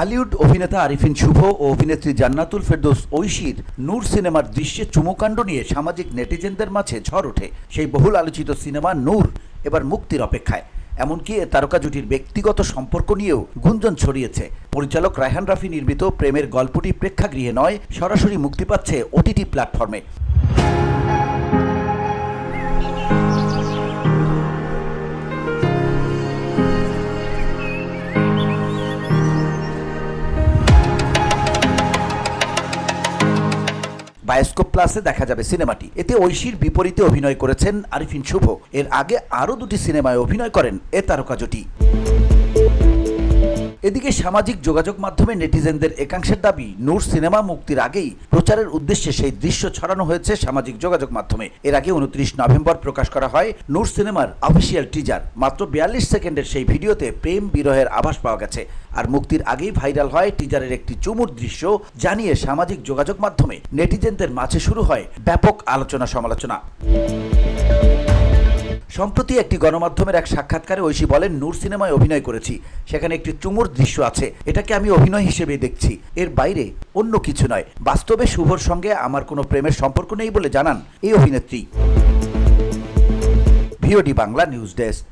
হালিউড অভিনেতা আরিফিন শুভ ও অভিনেত্রী জান্নাতুল ফেরদৌস ঐশীর নূর সিনেমার দৃশ্যে চুমুকাণ্ড নিয়ে সামাজিক নেটিজেনদের মাঝে ঝড় ওঠে। সেই বহুল আলোচিত সিনেমা নূর এবার মুক্তির অপেক্ষায়। এমনকি এ তারকা জুটির ব্যক্তিগত সম্পর্ক নিয়েও গুঞ্জন ছড়িয়েছে। পরিচালক রায়হান রাফি নির্মিত প্রেমের গল্পটি প্রেক্ষাগৃহে নয়, সরাসরি মুক্তি পাচ্ছে ওটিটি প্ল্যাটফর্মে। বায়োস্কোপ প্লাসে দেখা যাবে সিনেমাটি। এতে ঐশীর বিপরীতে অভিনয় করেছেন আরিফিন শুভ। এর আগে আরও দুটি সিনেমায় অভিনয় করেন এ তারকা জুটি। এদিকে সামাজিক যোগাযোগ মাধ্যমে নেটিজেনদের একাংশের দাবি, নূর সিনেমা মুক্তির আগেই প্রচারের উদ্দেশ্যে সেই দৃশ্য ছড়ানো হয়েছে সামাজিক যোগাযোগ মাধ্যমে। এর আগে 29 নভেম্বর প্রকাশ করা হয় নূর সিনেমার অফিসিয়াল টিজার। মাত্র 42 সেকেন্ডের সেই ভিডিওতে প্রেম বিরহের আভাস পাওয়া গেছে। আর মুক্তির আগেই ভাইরাল হয় টিজারের একটি চুমুর দৃশ্য, জানিয়ে সামাজিক যোগাযোগ মাধ্যমে নেটিজেনদের মাঝে শুরু হয় ব্যাপক আলোচনা সমালোচনা। সম্প্রতি একটি গণমাধ্যমের এক সাক্ষাৎকারে ঐশী বলেন, নূর সিনেমায় অভিনয় করেছি, সেখানে একটি চুমুর দৃশ্য আছে, এটাকে আমি অভিনয় হিসেবে দেখছি, এর বাইরে অন্য কিছু নয়। বাস্তবে শুভর সঙ্গে আমার কোনো প্রেমের সম্পর্ক নেই বলে জানান এই অভিনেত্রী। VOD Bangla news desk.